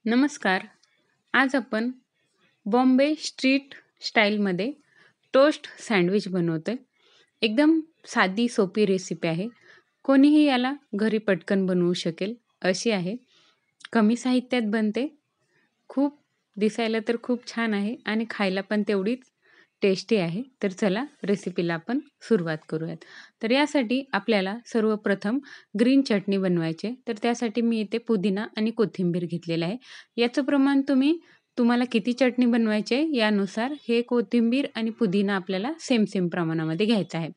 नमस्कार. आज आपण बॉम्बे स्ट्रीट स्टाईलमध्ये टोस्ट सँडविच बनवतोय. एकदम साधी सोपी रेसिपी आहे. कोणीही याला घरी पटकन बनवू शकेल अशी आहे. कमी साहित्यात बनते. खूप दिसायला तर खूप छान आहे आणि खायला पण तेवढीच टेस्टी आहे. तर चला रेसिपीला आपण सुरुवात करूयात. तर यासाठी आपल्याला सर्वप्रथम ग्रीन चटणी बनवायची आहे. तर त्यासाठी मी इथे पुदिना आणि कोथिंबीर घेतलेलं आहे. याचं प्रमाण तुम्हाला किती चटणी बनवायची आहे यानुसार हे कोथिंबीर आणि पुदिना आपल्याला सेम प्रमाणामध्ये घ्यायचं आहे.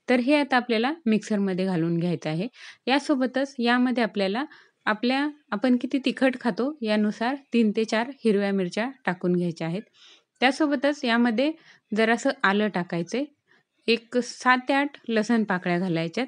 तर हे आता आपल्याला मिक्सरमध्ये घालून घ्यायचं आहे. यासोबतच यामध्ये आपल्याला आपण किती तिखट खातो यानुसार 3 ते 4 हिरव्या मिरच्या टाकून घ्यायच्या आहेत. त्यासोबतच यामध्ये जरासं आलं टाकायचं, एक 7 ते 8 लसण पाकळ्या घालायच्यात.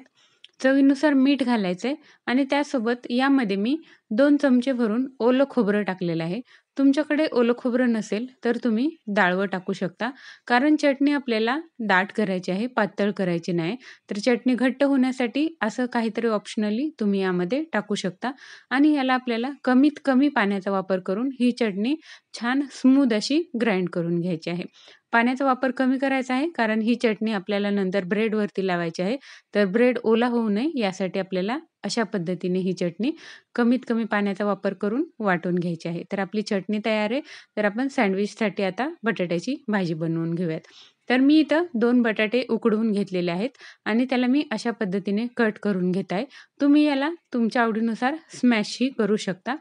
चवीनुसार मीठ घालायचंय आणि त्यासोबत यामध्ये मी 2 चमचे भरून ओलं खोबरं टाकलेलं आहे. तुमच्याकडे ओलं खोबरं नसेल तर तुम्ही डाळवं टाकू शकता. कारण चटणी आपल्याला दाट करायची आहे, पातळ करायची नाही. तर चटणी घट्ट होण्यासाठी असं काहीतरी ऑप्शनली तुम्ही यामध्ये टाकू शकता आणि याला आपल्याला कमीत कमी पाण्याचा वापर करून ही चटणी छान स्मूथ अशी ग्राइंड करून घ्यायची आहे. पाण्याचा वापर कमी करायचा आहे कारण ही चटणी आपल्याला नंतर ब्रेडवरती लावायची आहे. तर ब्रेड ओला होऊ नये यासाठी आपल्याला अशा पद्धतीने ही चटणी कमीत कमी पाण्याचा वापर करून वाटून घ्यायची आहे. तर आपली चटणी तयार आहे. तर आपण सँडविचसाठी आता बटाट्याची भाजी बनवून घेऊयात. तर मी इथं 2 बटाटे उकडवून घेतलेले आहेत आणि त्याला मी अशा पद्धतीने कट करून घेत आहे. तुम्ही याला तुमच्या आवडीनुसार स्मॅशही करू शकता.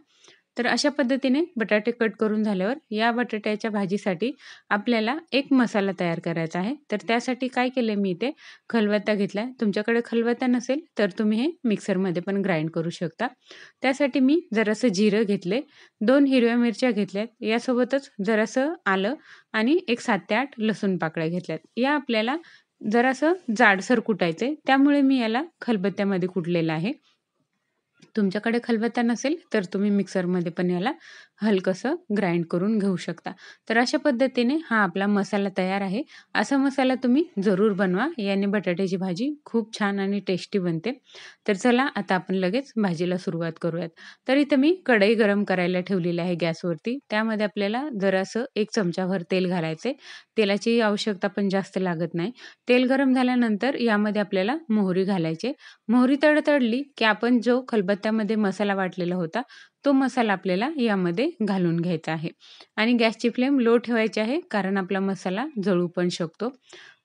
तर अशा पद्धतीने बटाटे कट करून झाल्यावर या बटाट्याच्या भाजीसाठी आपल्याला एक मसाला तयार करायचा आहे. तर त्यासाठी काय केलंय मी इथे खलबत्ता घेतलाय. तुमच्याकडे खलबत्ता नसेल तर तुम्ही हे मिक्सरमध्ये पण ग्राइंड करू शकता. त्यासाठी मी जरासं जिरं घेतले, 2 हिरव्या मिरच्या घेतल्यात, यासोबतच जरासं आलं आणि एक 7 ते 8 लसूण पाकळ्या घेतल्यात. या आपल्याला जरासं जाडसर कुटायचंय. त्यामुळे मी याला खलबत्त्यामध्ये कुटलेलं आहे. तुमच्याकडे खलबत्ता नसेल तर तुम्ही मिक्सरमध्ये पण याला हलकंसं ग्राइंड करून घेऊ शकता. तर अशा पद्धतीने हा आपला मसाला तयार आहे. असा मसाला तुम्ही जरूर बनवा. याने बटाट्याची भाजी खूप छान आणि टेस्टी बनते. तर चला आता आपण लगेच भाजीला सुरुवात करूयात. तर इथं मी कढई गरम करायला ठेवलेली आहे गॅसवरती. त्यामध्ये आपल्याला जरासं 1 चमचाभर तेल घालायचंय. तेलाची आवश्यकता पण जास्त लागत नाही. तेल गरम झाल्यानंतर यामध्ये आपल्याला मोहरी घालायची. मोहरी तडतडली की आपण जो खलबत्त्यामध्ये मसाला वाटलेला होता, तो मसाला आपल्याला यामध्ये घालून घ्यायचा आहे आणि गॅसची फ्लेम लो ठेवायची आहे, कारण आपला मसाला जळू पण शकतो.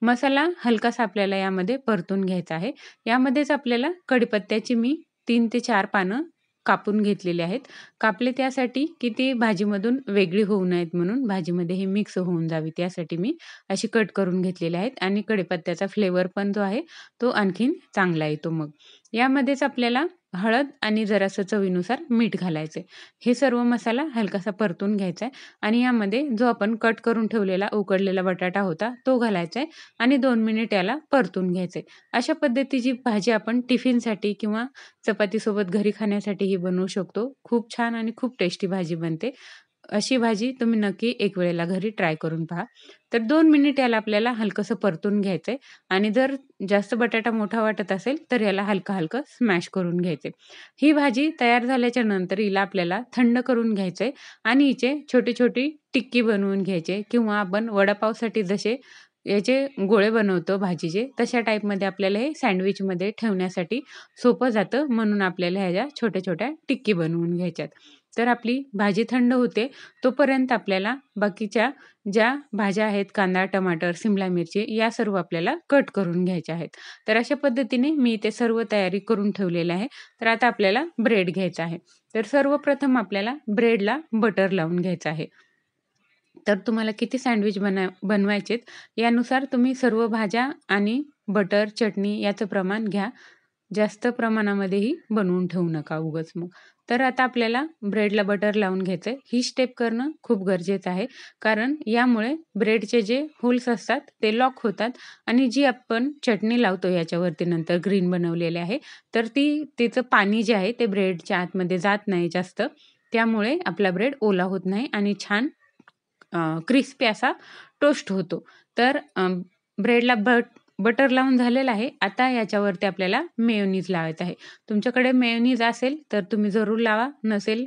मसाला हलकासा आपल्याला यामध्ये परतून घ्यायचा आहे. यामध्येच आपल्याला कढीपत्त्याची मी 3 ते 4 पानं कापून घेतलेली आहेत. कापले त्यासाठी की ती भाजीमधून वेगळी होऊ नयेत म्हणून भाजीमध्ये हे मिक्स होऊन जावी त्यासाठी मी अशी कट करून घेतलेली आहेत आणि कढीपत्त्याचा फ्लेवर पण जो आहे तो आणखीन चांगला येतो मग. यामध्येच आपल्याला हळद आणि जरासं चवीनुसार मीठ घालायचं आहे. हे सर्व मसाला हलकासा परतून घ्यायचा आहे आणि यामध्ये जो आपण कट करून ठेवलेला उकडलेला बटाटा होता तो घालायचा आहे आणि 2 मिनिट याला परतून घ्यायचं आहे. अशा पद्धतीची भाजी आपण टिफिनसाठी किंवा चपातीसोबत घरी खाण्यासाठीही बनवू शकतो. खूप छान आणि खूप टेस्टी भाजी बनते. अशी भाजी तुम्ही नक्की एक वेळेला घरी ट्राय करून पहा. तर 2 मिनिट याला आपल्याला हलकंसं परतून घ्यायचंय आणि जर जास्त बटाटा मोठा वाटत असेल, तर याला हलकं-हलकं स्मॅश करून घ्यायचंय. ही भाजी तयार झाल्याच्या नंतर हिला आपल्याला थंड करून घ्यायचंय आणि हिचे छोटी-छोटी टिक्की बनवून घ्यायचे किंवा आपण वडापावसाठी जसे याचे गोळे बनवतो भाजीचे, तशा टाईपमध्ये आपल्याला हे सँडविचमध्ये ठेवण्यासाठी सोपं जातं. म्हणून आपल्याला ह्याच्या छोट्या-छोट्या टिक्की बनवून घ्यायच्यात. तर आपली भाजी थंड होते तोपर्यंत आपल्याला बाकीच्या ज्या भाज्या आहेत कांदा, टमाटर, सिमला मिरची या सर्व आपल्याला कट करून घ्यायच्या आहेत. तर अशा पद्धतीने मी इथे सर्व तयारी करून ठेवलेलं आहे. तर आता आपल्याला ब्रेड घ्यायचा आहे. तर सर्वप्रथम आपल्याला ब्रेडला बटर लावून घ्यायचं आहे. तर तुम्हाला किती सँडविच बनवायचेत यानुसार तुम्ही सर्व भाज्या आणि बटर, चटणी याचं प्रमाण घ्या. जास्त प्रमाणामध्येही बनवून ठेवू नका उगाच मग. तर आता आपल्याला ब्रेडला बटर लावून घ्यायचंय. ही स्टेप करणं खूप गरजेचं आहे. कारण यामुळे ब्रेडचे जे होल्स असतात ते लॉक होतात आणि जी आपण चटणी लावतो याच्यावरती नंतर ग्रीन बनवलेली आहे, तर तिचं पाणी जे आहे ते ब्रेडच्या आतमध्ये जात नाही जास्त. त्यामुळे आपला ब्रेड ओला होत नाही आणि छान क्रिस्पी असा टोस्ट होतो. तर ब्रेडला बटर लावून झालेलं आहे. आता याच्यावरती आपल्याला मेयोनीज लावायचं आहे. तुमच्याकडे मेयोनीज असेल तर तुम्ही जरूर लावा. नसेल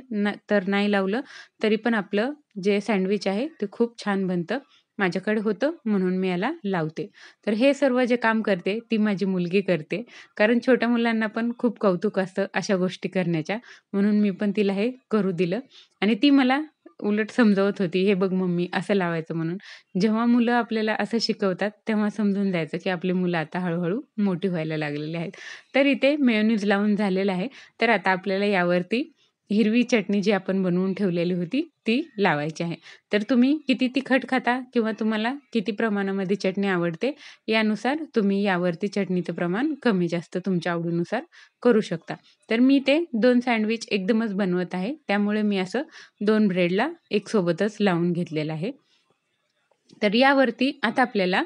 तर नाही लावलं तरी पण आपलं जे सँडविच आहे ते खूप छान बनतं. माझ्याकडे होतं म्हणून मी याला लावते. तर हे सर्व जे काम करते ती माझी मुलगी करते. कारण छोट्या मुलांना पण खूप कौतुक असतं अशा गोष्टी करण्याच्या. म्हणून मी पण तिला हे करू दिलं आणि ती मला उलट समजावत होती, "हे बघ मम्मी असं लावायचं" म्हणून. जेव्हा मुलं आपल्याला असं शिकवतात, तेव्हा समजून जायचं की आपली मुलं आता हळू-हळू मोठी व्हायला लागलेली आहेत. तर इथे मेयोनीज लावून झालेलं आहे. तर आता आपल्याला यावरती हिरवी चटणी जी आपण बनवून ठेवलेली होती, ती लावायची आहे. तर तुम्ही किती तिखट खाता किंवा तुम्हाला किती प्रमाणामध्ये चटणी आवडते, यानुसार तुम्ही यावरती चटणीचं प्रमाण कमी-जास्त तुमच्या आवडीनुसार करू शकता. तर मी ते 2 सँडविच एकदमच बनवत आहे. त्यामुळे मी असं 2 ब्रेडला एक सोबतच लावून घेतलेलं आहे. तर यावरती आता आपल्याला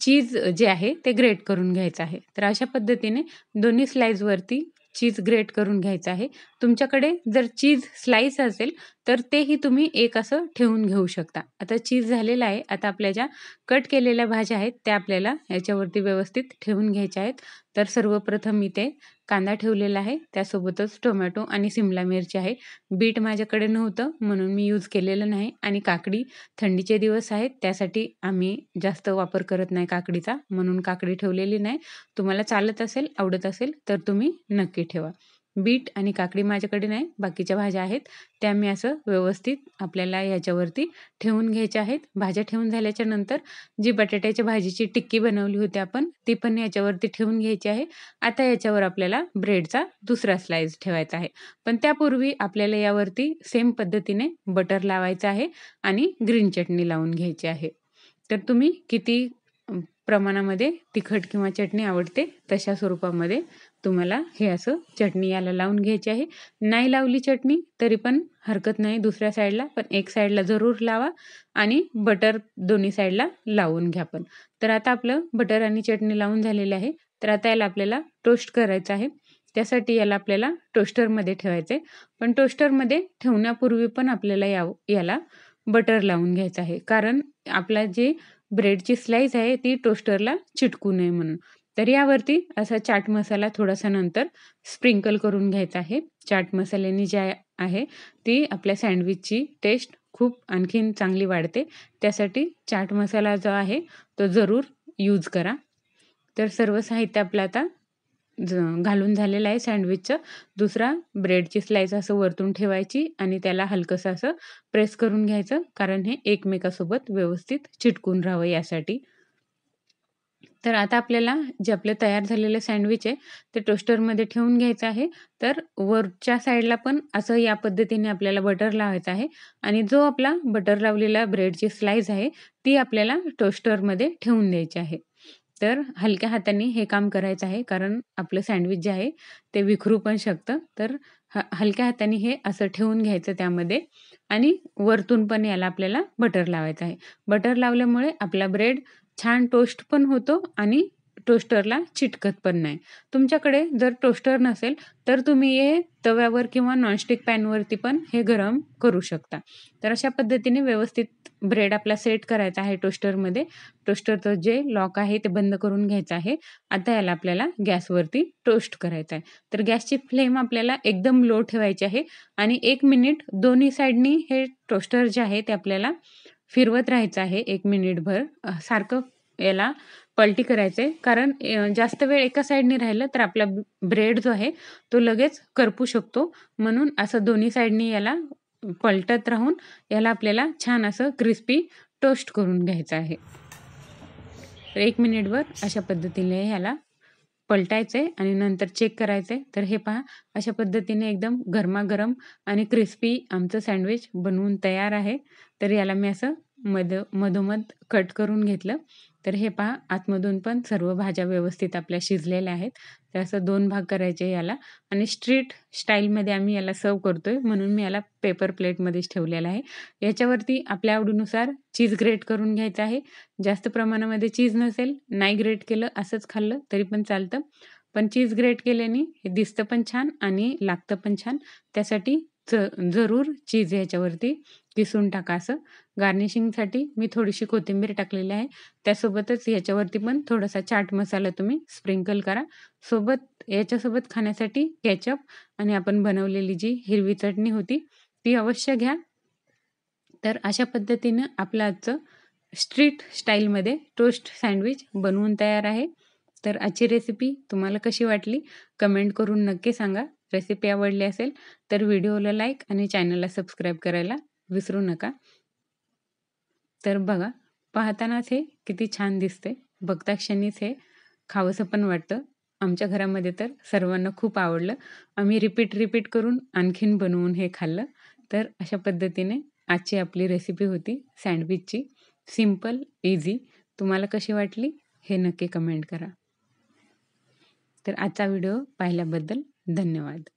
चीज जे आहे ते ग्रेट करून घ्यायचं आहे. तर अशा पद्धतीने दोन्ही स्लाइसवरती चीज ग्रेट करून घ्यायचं आहे. तुमच्याकडे जर चीज स्लाइस असेल, तर तेही तुम्ही एक असं ठेवून घेऊ शकता. आता चीज झालेलं आहे. आता आपल्या ज्या कट केलेल्या भाज्या आहेत, त्या आपल्याला याच्यावरती व्यवस्थित ठेवून घ्यायच्या आहेत. तर सर्वप्रथम इथे कांदा ठेवलेला आहे. त्यासोबतच टोमॅटो आणि सिमला मिरची आहे. बीट माझ्याकडे नव्हतं म्हणून मी यूज केलेलं नाही आणि काकडी थंडीचे दिवस आहेत त्यासाठी आम्ही जास्त वापर करत नाही काकडीचा म्हणून काकडी ठेवलेली नाही. तुम्हाला चालत असेल, आवडत असेल तर तुम्ही नक्की ठेवा. बीट आणि काकडी माझ्याकडे नाही, बाकीच्या भाज्या आहेत त्या मी असं व्यवस्थित आपल्याला याच्यावरती ठेवून घ्यायच्या आहेत. भाज्या ठेवून झाल्याच्या नंतर जी बटाट्याच्या भाजीची टिक्की बनवली होती आपण, ती पण याच्यावरती ठेवून घ्यायची आहे. आता याच्यावर आपल्याला ब्रेडचा दुसरा स्लाइस ठेवायचा आहे. पण त्यापूर्वी आपल्याला यावरती सेम पद्धतीने बटर लावायचं आहे आणि ग्रीन चटणी लावून घ्यायची आहे. तर तुम्ही किती प्रमाणामध्ये तिखट किंवा चटणी आवडते तशा स्वरूपामध्ये तुम्हाला हे असं चटणी याला लावून घ्यायची आहे. नाही लावली चटणी तरी पण हरकत नाही दुसऱ्या साईडला, पण एक साईडला जरूर लावा आणि बटर दोन्ही साईडला लावून घ्या पण. तर आता आपलं बटर आणि चटणी लावून झालेलं आहे. तर आता याला आपल्याला टोस्ट करायचं आहे. त्यासाठी याला आपल्याला टोस्टरमध्ये ठेवायचं आहे. पण टोस्टरमध्ये ठेवण्यापूर्वी पण आपल्याला याला बटर लावून घ्यायचं आहे. कारण आपला जे ब्रेडची स्लाइस आहे ती टोस्टरला चिटकू नये म्हणून. तर यावरती असा चाट मसाला थोडासा नंतर स्प्रिंकल करून घ्यायचा आहे. चाट मसाल्याने जे आहे ती आपल्या सँडविचची टेस्ट खूप आणखीन चांगली वाढते. त्यासाठी चाट मसाला जो आहे तो जरूर यूज करा. तर सर्व साहित्य आपलं आता घालून झालेलं आहे सँडविचचं. दुसरा ब्रेडची स्लाइस असं वरतून ठेवायची आणि त्याला हलकंसं असं प्रेस करून घ्यायचं, कारण हे एकमेकांसोबत व्यवस्थित चिटकून राहावं यासाठी. तर आता आपल्याला जे आपलं तयार झालेलं सँडविच आहे, ते टोस्टरमध्ये ठेवून घ्यायचं आहे. तर वरच्या साईडला पण असं या पद्धतीने आपल्याला बटर लावायचं आहे आणि जो आपला बटर लावलेला ब्रेडची स्लाइस आहे, ती आपल्याला टोस्टरमध्ये ठेवून द्यायची आहे. तर हलक्या हाताने हे काम करायचं आहे, कारण आपलं सँडविच जे आहे, ते विखरू पण शकतं. तर हलक्या हाताने हे असं ठेवून घ्यायचं त्यामध्ये आणि वरतून पण याला आपल्याला बटर लावायचं आहे. बटर लावल्यामुळे आपला ब्रेड छान टोस्ट पण होतो आणि टोस्टरला चिटकत पण नाही. तुमच्याकडे जर टोस्टर नसेल, तर तुम्ही हे तव्यावर किंवा नॉनस्टिक पॅनवरती पण हे गरम करू शकता. तर अशा पद्धतीने व्यवस्थित ब्रेड आपला सेट करायचा आहे टोस्टरमध्ये. टोस्टरचं जे लॉक आहे ते बंद करून घ्यायचं आहे. आता याला आपल्याला गॅसवरती टोस्ट करायचं आहे. तर गॅसची फ्लेम आपल्याला एकदम लो ठेवायची आहे आणि 1 मिनिट दोन्ही साइडनी हे टोस्टर जे आहे ते आपल्याला फिरवत राहायचं आहे 1 मिनिटभर. सारखं याला पलटी करायचं आहे. कारण जास्त वेळ एका साइडनी राहिलं तर आपला ब्रेड जो आहे तो लगेच करपू शकतो. म्हणून असं दोन्ही साइडनी याला पलटत राहून याला आपल्याला छान असं क्रिस्पी टोस्ट करून घ्यायचं आहे. तर 1 मिनिटभर अशा पद्धतीने ह्याला पलटायचं आहे आणि नंतर चेक करायचं आहे. तर हे पहा अशा पद्धतीने एकदम गरमागरम आणि क्रिस्पी आमचं सँडविच बनवून तयार आहे. तर याला मी असं मधोमध कट करून घेतलं. तर हे पहा आतमधून पण सर्व भाज्या व्यवस्थित आपल्या शिजलेल्या आहेत. तर असं 2 भाग करायचे याला आणि स्ट्रीट स्टाईलमध्ये आम्ही याला सर्व्ह करतोय म्हणून मी याला पेपर प्लेटमध्येच ठेवलेलं आहे. याच्यावरती आपल्या आवडीनुसार चीज ग्रेट करून घ्यायचं आहे. जास्त प्रमाणामध्ये चीज नसेल, नाही ग्रेट केलं असंच खाल्लं तरी पण चालतं. पण चीज ग्रेट केल्याने हे दिसतं पण छान आणि लागतं पण छान. त्यासाठी जरूर चीज ह्याच्यावरती किसून टाका. असं गार्निशिंगसाठी मी थोडीशी कोथिंबीर टाकलेली आहे. त्यासोबतच ह्याच्यावरती पण थोडासा चाट मसाला तुम्ही स्प्रिंकल करा. याच्यासोबत खाण्यासाठी केचप आणि आपण बनवलेली जी हिरवी चटणी होती ती अवश्य घ्या. तर अशा पद्धतीनं आपलं आजचं स्ट्रीट स्टाईलमध्ये टोस्ट सँडविच बनवून तयार आहे. तर आजची रेसिपी तुम्हाला कशी वाटली कमेंट करून नक्की सांगा. रेसिपी आवडली असेल तर व्हिडिओला लाईक आणि चॅनलला सबस्क्राईब करायला विसरू नका. तर बघा, पाहतानाच हे किती छान दिसते. बघता क्षणीच हे खावंसं पण वाटतं. आमच्या घरामध्ये तर सर्वांना खूप आवडलं. आम्ही रिपीट करून आणखीन बनवून हे खाल्लं. तर अशा पद्धतीने आजची आपली रेसिपी होती सँडविचची. Simple, easy. तुम्हाला कशी वाटली हे नक्की कमेंट करा. तर आजचा व्हिडिओ पाहिल्याबद्दल धन्यवाद.